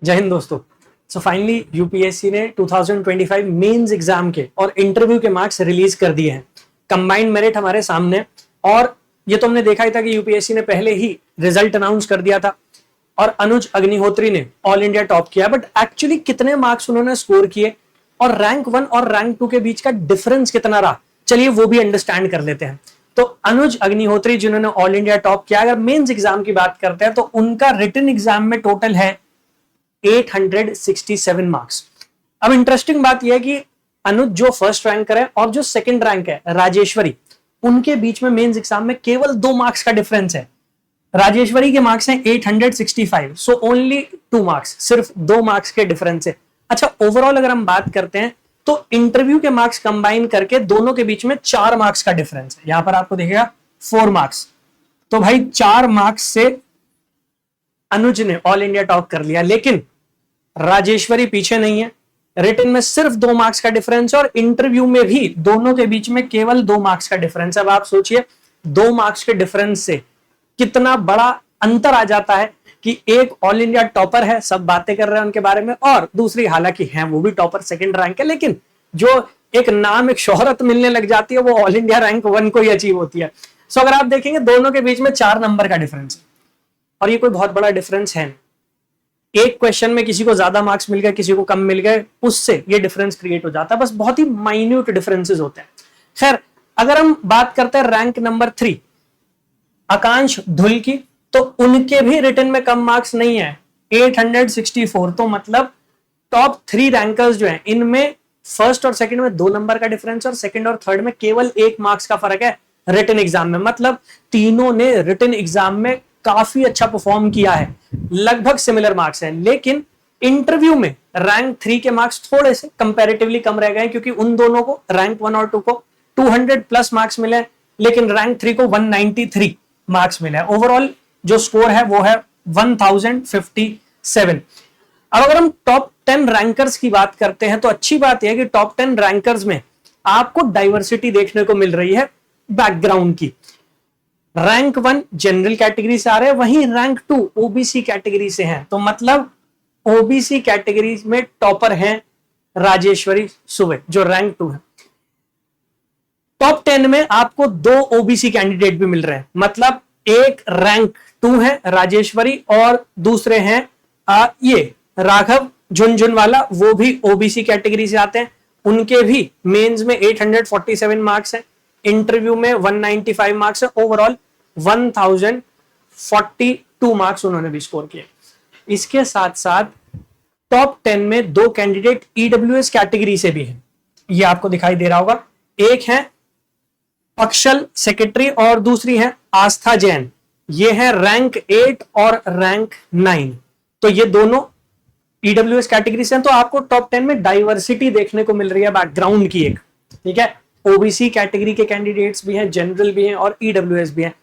जय हिंद दोस्तों। So finally UPSC ने 2025 मेंस एग्जाम के और इंटरव्यू के मार्क्स रिलीज कर दिए हैं। कंबाइंड मेरिट हमारे सामने, और ये तो हमने देखा ही था कि यूपीएससी ने पहले ही रिजल्ट अनाउंस कर दिया था और अनुज अग्निहोत्री ने ऑल इंडिया टॉप किया। बट एक्चुअली कितने मार्क्स उन्होंने स्कोर किए और रैंक 1 और रैंक 2 के बीच का डिफरेंस कितना रहा, चलिए वो भी अंडरस्टैंड कर लेते हैं। तो अनुज अग्निहोत्री जिन्होंने ऑल इंडिया टॉप किया, अगर मेंस एग्जाम की बात करते हैं तो उनका रिटन एग्जाम में टोटल है 867 मार्क्स। अब इंटरेस्टिंग बात यह है कि अनुज जो फर्स्ट रैंकर है और जो सेकंड रैंक है राजेश्वरी, उनके बीच में मेंस एग्जाम में केवल 2 मार्क्स का डिफरेंस है। राजेश्वरी के मार्क्स हैं 865, सो ओनली 2 मार्क्स, सिर्फ 2 मार्क्स के डिफरेंस है। अच्छा, ओवरऑल अगर हम बात करते हैं तो इंटरव्यू के मार्क्स कंबाइन करके दोनों के बीच में 4 मार्क्स का डिफरेंस है। यहां पर आपको दिखेगा 4 मार्क्स। तो भाई 4 मार्क्स से अनुज ने ऑल इंडिया टॉप कर लिया, लेकिन राजेश्वरी पीछे नहीं है। रिटन में सिर्फ 2 मार्क्स का डिफरेंस और इंटरव्यू में भी दोनों के बीच में केवल 2 मार्क्स का डिफरेंस। अब आप सोचिए 2 मार्क्स के डिफरेंस से कितना बड़ा अंतर आ जाता है कि एक ऑल इंडिया टॉपर है, सब बातें कर रहे हैं उनके बारे में, और दूसरी हालांकि है वो भी टॉपर, सेकंड रैंक है, लेकिन जो एक नाम, एक शोहरत मिलने लग जाती है वो ऑल इंडिया रैंक 1 को ही अचीव होती है। सो अगर आप देखेंगे दोनों के बीच में 4 नंबर का डिफरेंस है और ये कोई बहुत बड़ा डिफरेंस है। एक क्वेश्चन में किसी को ज्यादा मार्क्स मिल गए, किसी को कम मिल गए, उससे ये डिफरेंस क्रिएट हो जाता है। बस बहुत ही माइन्यूट डिफरेंसेस होते हैं। खैर, अगर हम बात करते हैं रैंक नंबर 3 आकांश धुल की, तो उनके भी रिटन में कम मार्क्स नहीं है, 864। तो मतलब टॉप 3 रैंकर्स जो हैं, इनमें फर्स्ट और सेकंड में 2 नंबर का डिफरेंस और सेकंड और थर्ड में केवल 1 मार्क्स का फर्क है रिटन एग्जाम में। मतलब तीनों ने रिटन एग्जाम में काफी अच्छा परफॉर्म किया है, लगभग सिमिलर मार्क्स हैं। लेकिन इंटरव्यू में रैंक 3 के मार्क्स थोड़े से कंपैरेटिवली कम रह गए, क्योंकि उन दोनों को, रैंक 1 और 2 को 200 प्लस मार्क्स मिले, लेकिन रैंक 3 को 193 मार्क्स मिले। ओवरऑल जो स्कोर है वो है 1057। अब अगर हम टॉप 10 रैंकर्स की बात करते हैं तो अच्छी बात यह है कि टॉप 10 रैंकर्स में आपको डाइवर्सिटी देखने को मिल रही है बैकग्राउंड की। रैंक 1 जनरल कैटेगरी से आ रहे हैं, वहीं रैंक 2 ओबीसी कैटेगरी से हैं। तो मतलब ओबीसी कैटेगरी में टॉपर हैं राजेश्वरी सुवे, जो रैंक 2 है। टॉप 10 में आपको 2 ओबीसी कैंडिडेट भी मिल रहे हैं, मतलब एक रैंक 2 है राजेश्वरी और दूसरे हैं ये राघव झुनझुनवाला, वो भी ओबीसी कैटेगरी से आते हैं। उनके भी मेंस में 847 मार्क्स है, इंटरव्यू में 195 मार्क्स है। ओवरऑल 1042 मार्क्स उन्होंने भी स्कोर किए। इसके साथ साथ टॉप 10 में 2 कैंडिडेट ईडब्ल्यूएस कैटेगरी से भी हैं, ये आपको दिखाई दे रहा होगा। एक है अक्षल सेक्रेटरी और दूसरी है आस्था जैन, ये है रैंक 8 और रैंक 9। तो ये दोनों ईडब्ल्यूएस कैटेगरी से हैं। तो आपको टॉप 10 में डाइवर्सिटी देखने को मिल रही है बैकग्राउंड की एक, ठीक है। ओबीसी कैटेगरी के कैंडिडेट्स भी हैं, जनरल भी हैं और ईडब्ल्यूएस भी हैं,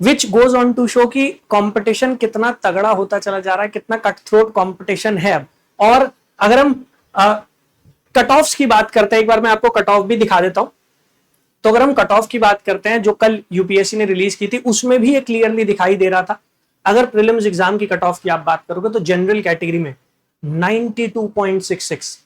which goes on to show कि कंपटीशन कितना तगड़ा होता चला जा रहा है, कितना कट थ्रोट कंपटीशन है अब। और अगर हम कट ऑफ्स की बात करते हैं, एक बार मैं आपको कट ऑफ भी दिखा देता हूं। तो अगर हम कट ऑफ की बात करते हैं जो कल यूपीएससी ने रिलीज की थी, उसमें भी ये क्लियरली दिखाई दे रहा था। अगर प्रीलिम्स एग्जाम की कट ऑफ की आप बात करोगे तो जनरल कैटेगरी में 92.66,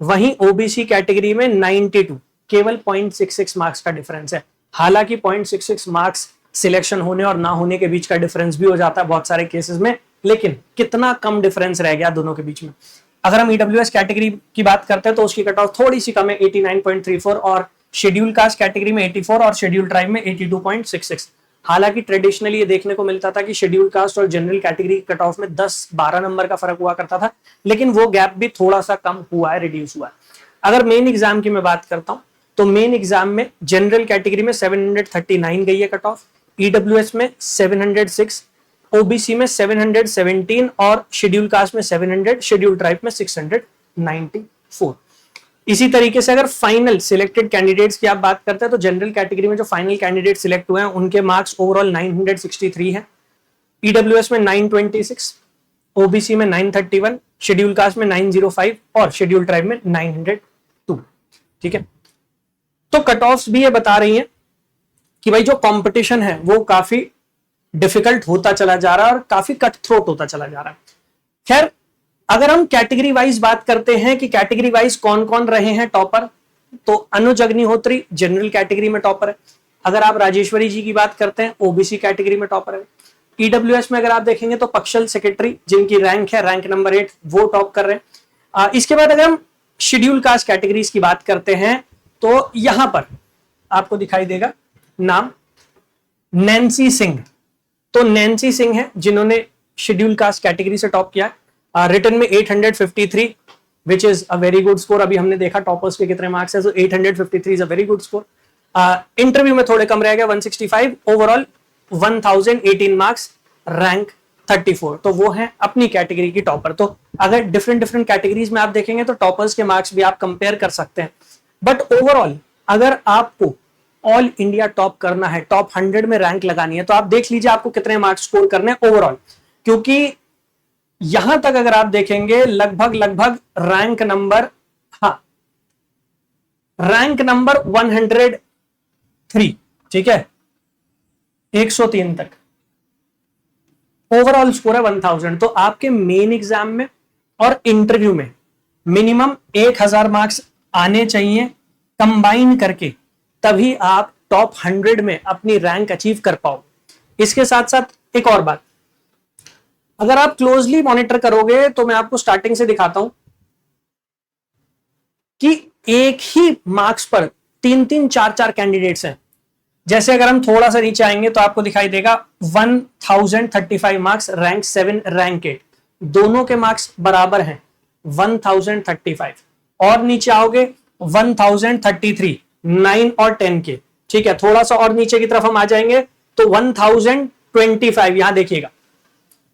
वहीं ओबीसी कैटेगरी में 92, केवल 0.66 मार्क्स का डिफरेंस है। हालांकि 0.66 मार्क्स सिलेक्शन होने और ना होने के बीच का डिफरेंस भी हो जाता है बहुत सारे केसेस में, लेकिन कितना कम डिफरेंस रह गया दोनों के बीच में। अगर हम ईडब्ल्यूएस कैटेगरी की बात करते हैं तो उसकी कट ऑफ थोड़ी सी कम है, 89.34, और शेड्यूल कास्ट कैटेगरी में 84 और शेड्यूल ट्राइब में 82.66। हालांकि ट्रेडिशनली ये देखने को मिलता था कि शेड्यूल कास्ट और जनरल कैटेगरी कट ऑफ में 10-12 नंबर का फर्क हुआ करता था, लेकिन वो गैप भी थोड़ा सा कम हुआ है, रिड्यूस हुआ है। अगर मेन एग्जाम की मैं बात करता हूं तो मेन एग्जाम में जनरल कैटेगरी में 739 गई है कट ऑफ, ईडब्ल्यूएस में 706, ओबीसी में 717 और शेड्यूल कास्ट में 700, शेड्यूल ट्राइब में 694। इसी तरीके से अगर फाइनल सिलेक्टेड कैंडिडेट्स की आप बात करते हैं तो जनरल कैटेगरी में जो फाइनल कैंडिडेट सिलेक्ट हुए हैं उनके मार्क्स ओवरऑल 963 हैं, ईडब्ल्यूएस में 926, ओबीसी में 931, शेड्यूल कास्ट में 905 और शेड्यूल ट्राइब में 902। ठीक है, तो कट ऑफ्स भी ये बता रही हैं कि भाई जो कंपटीशन है वो काफी डिफिकल्ट होता चला जा रहा है और काफी कट थ्रोट होता चला जा रहा है। खैर, अगर हम कैटेगरी वाइज बात करते हैं कि कैटेगरी वाइज कौन कौन रहे हैं टॉपर, तो अनुज अग्निहोत्री जनरल कैटेगरी में टॉपर है। अगर आप राजेश्वरी जी की बात करते हैं ओबीसी कैटेगरी में टॉपर है। ईडब्ल्यूएस में अगर आप देखेंगे तो पक्षल सेक्रेटरी जिनकी रैंक है रैंक नंबर 8 वो टॉप कर रहे हैं। इसके बाद अगर हम शेड्यूल कास्ट कैटेगरीज की बात करते हैं तो यहां पर आपको दिखाई देगा नाम नैन्सी सिंह। तो नैन्सी सिंह है जिन्होंने शेड्यूल कास्ट कैटेगरी से टॉप किया है। रिटन में 853 which is a very good score. अभी हमने देखा टॉपर्स के कितने मार्क्स है, तो 853 is a very good score. Interview में थोड़े कम रह गया 165, ओवरऑल 1018 मार्क्स, रैंक 34। तो वो है अपनी कैटेगरी की टॉपर। तो अगर डिफरेंट डिफरेंट कैटेगरीज में आप देखेंगे तो टॉपर्स के मार्क्स भी आप कंपेयर कर सकते हैं। बट ओवरऑल अगर आपको ऑल इंडिया टॉप करना है, टॉप 100 में रैंक लगानी है, तो आप देख लीजिए आपको कितने मार्क्स स्कोर करने हैं ओवरऑल। क्योंकि यहां तक अगर आप देखेंगे लगभग लगभग रैंक नंबर, हाँ रैंक नंबर 103, ठीक है, 103 तक ओवरऑल स्कोर है 1000। तो आपके मेन एग्जाम में और इंटरव्यू में मिनिमम 1000 मार्क्स आने चाहिए कंबाइन करके, तभी आप टॉप 100 में अपनी रैंक अचीव कर पाओ। इसके साथ साथ एक और बात, अगर आप क्लोजली मॉनिटर करोगे तो मैं आपको स्टार्टिंग से दिखाता हूं कि एक ही मार्क्स पर 3-3, 4-4 कैंडिडेट्स हैं। जैसे अगर हम थोड़ा सा नीचे आएंगे तो आपको दिखाई देगा 1035 मार्क्स रैंक 7 रैंक 8, दोनों के मार्क्स बराबर हैं 1035। और नीचे आओगे 1033 9 और 10 के, ठीक है। थोड़ा सा और नीचे की तरफ हम आ जाएंगे तो 1025, यहां देखिएगा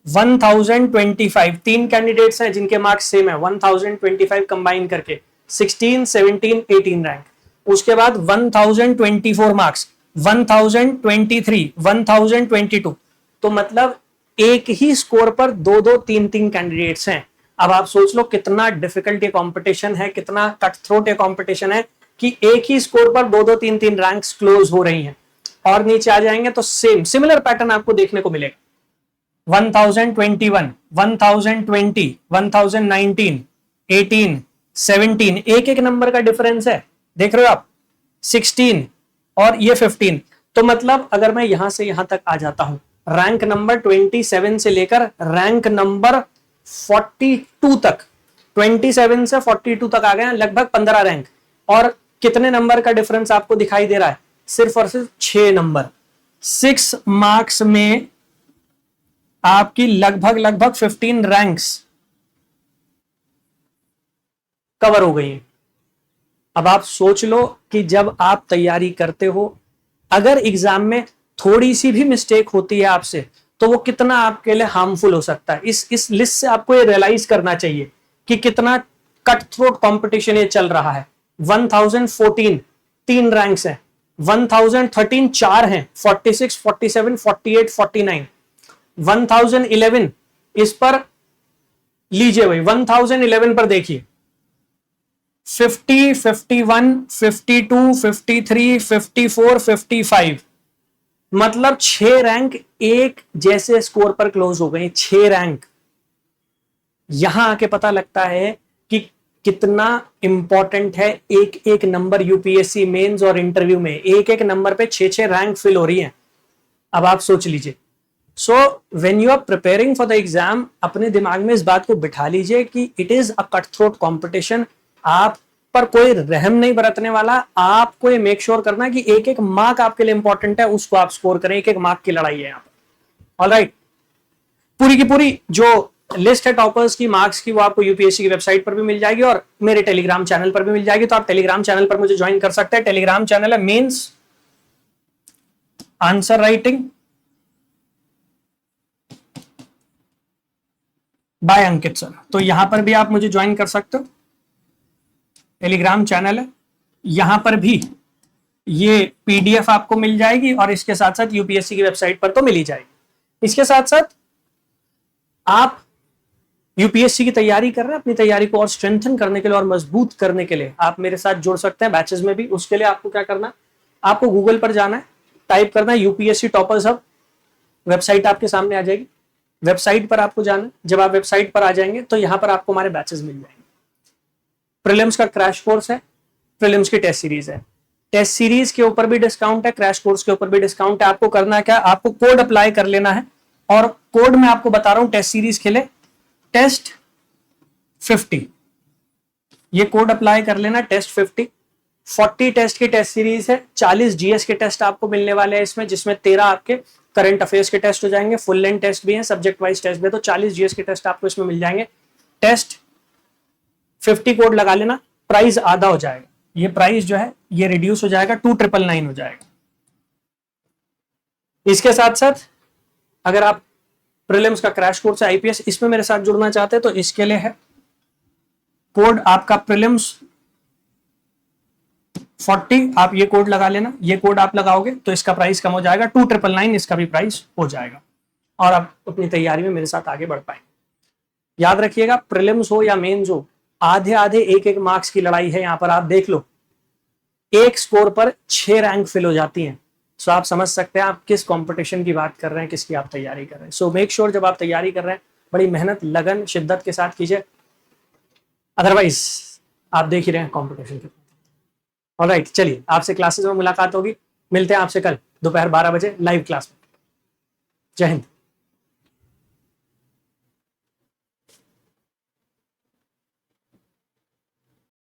1025, 3 कैंडिडेट्स हैं जिनके मार्क्स सेम है 1025 कंबाइन करके 16, 17, 18 रैंक। उसके बाद 1024 मार्क्स, 1023, 1022। तो मतलब एक ही स्कोर पर 2-2, 3-3 कैंडिडेट्स हैं। अब आप सोच लो कितना डिफिकल्ट ये कंपटीशन है, कितना कट थ्रोट ये कंपटीशन है कि एक ही स्कोर पर 2-2, 3-3 रैंक्स क्लोज हो रही हैं। और नीचे आ जाएंगे तो सिमिलर पैटर्न आपको देखने को मिलेगा 1021, 1020, 1019, 18, 17, एक एक नंबर का डिफरेंस है, देख रहे हो आप, 16 और ये 15। तो मतलब अगर मैं यहां से यहां तक आ जाता हूं, रैंक नंबर 27 से लेकर रैंक नंबर 42 तक, 27 से 42 तक आ गए, लगभग 15 रैंक। और कितने नंबर का डिफरेंस आपको दिखाई दे रहा है, सिर्फ और सिर्फ 6 नंबर। 6 मार्क्स में आपकी लगभग लगभग 15 रैंक्स कवर हो गई हैं। अब आप सोच लो कि जब आप तैयारी करते हो, अगर एग्जाम में थोड़ी सी भी मिस्टेक होती है आपसे, तो वो कितना आपके लिए हार्मफुल हो सकता है। इस लिस्ट से आपको ये रियलाइज करना चाहिए कि कितना कट थ्रोट कॉम्पिटिशन ये चल रहा है। 1014 3 रैंक्स हैं, 1013 4 हैं, 46, 47, 48, 49, 1011 इस पर लीजिए भाई, 1011 पर देखिए 50, 51, 52, 53, 54, 55, मतलब 6 रैंक एक जैसे स्कोर पर क्लोज हो गए। 6 रैंक, यहां आके पता लगता है कि कितना इंपॉर्टेंट है एक एक नंबर। यूपीएससी मेंस और इंटरव्यू में एक एक नंबर पे 6-6 रैंक फिल हो रही हैं। अब आप सोच लीजिए। So when you are preparing for the exam, अपने दिमाग में इस बात को बिठा लीजिए कि it is a cut throat competition. आप पर कोई रहम नहीं बरतने वाला। आपको ये मेक श्योर करना है कि एक एक मार्क आपके लिए इंपॉर्टेंट है, उसको आप स्कोर करें। एक एक मार्क की लड़ाई है यहाँ पर। ऑलराइट, पूरी की पूरी जो लिस्ट है टॉपर्स की मार्क्स की, वो आपको यूपीएससी की वेबसाइट पर भी मिल जाएगी और मेरे टेलीग्राम चैनल पर भी मिल जाएगी। तो आप टेलीग्राम चैनल पर मुझे ज्वाइन कर सकते हैं। टेलीग्राम चैनल है mains answer writing by Ankit sir. तो यहां पर भी आप मुझे ज्वाइन कर सकते हो। टेलीग्राम चैनल है, यहां पर भी ये पीडीएफ आपको मिल जाएगी और इसके साथ साथ यूपीएससी की वेबसाइट पर तो मिल ही जाएगी। इसके साथ साथ आप यूपीएससी की तैयारी कर रहे हैं, अपनी तैयारी को और स्ट्रेंथन करने के लिए और मजबूत करने के लिए आप मेरे साथ जुड़ सकते हैं बैचेस में भी। उसके लिए आपको क्या करना है, आपको गूगल पर जाना है, टाइप करना है यूपीएससी टॉपर्स हब, वेबसाइट आपके सामने आ जाएगी। वेबसाइट पर आपको जाना है। जब आप वेबसाइट पर आ जाएंगे तो यहाँ पर आपको हमारे बैचेस मिल जाएंगे। प्रीलिम्स का क्रैश कोर्स है, प्रीलिम्स की टेस्ट सीरीज है। टेस्ट सीरीज के ऊपर भी डिस्काउंट है, क्रैश कोर्स के ऊपर भी डिस्काउंट है। आपको करना क्या, आपको कोड अप्लाई कर लेना है, और कोड में आपको बता रहा हूं टेस्ट सीरीज के लिए टेस्ट 50, ये कोड अप्लाई कर लेना, टेस्ट 50। 40 टेस्ट की टेस्ट सीरीज है, 40 जीएस के टेस्ट आपको मिलने वाले हैं इसमें, जिसमें 13 आपके करंट अफेयर्स के टेस्ट हो जाएंगे, फुल लेंथ टेस्ट भी है, सब्जेक्ट वाइज टेस्ट भी है, तो 40 जीएस के टेस्ट आपको इसमें मिल जाएंगे। टेस्ट 50 कोड लगा लेना, प्राइस आधा हो जाएगा, ये प्राइस जो है ये रिड्यूस हो जाएगा, 2999 हो जाएगा। इसके साथ साथ अगर आप प्रीलिम्स का क्रैश कोर्स है आईपीएस, इसमें मेरे साथ जुड़ना चाहते हैं तो इसके लिए है कोड आपका प्रीलिम्स 40, आप ये कोड लगा लेना, ये कोड आप लगाओगे तो इसका प्राइस कम हो जाएगा, 2999 इसका भी प्राइस हो जाएगा, और आप अपनी तैयारी में मेरे साथ आगे बढ़ पाएंगे। याद रखिएगा, प्रीलिम्स हो या मेंस हो, आधे आधे एक एक मार्क्स की लड़ाई है। यहां पर आप देख लो, एक स्कोर पर 6 रैंक फिल हो जाती हैं। सो आप समझ सकते हैं आप किस कंपटीशन की बात कर रहे हैं, किसकी आप तैयारी कर रहे हैं। सो मेक श्योर जब आप तैयारी कर रहे हैं बड़ी मेहनत, लगन, शिद्दत के साथ कीजिए, अदरवाइज आप देख ही रहे हैं कंपटीशन की। ऑलराइट, चलिए आपसे क्लासेस में मुलाकात होगी, मिलते हैं आपसे कल दोपहर 12 बजे लाइव क्लास में। जय हिंद।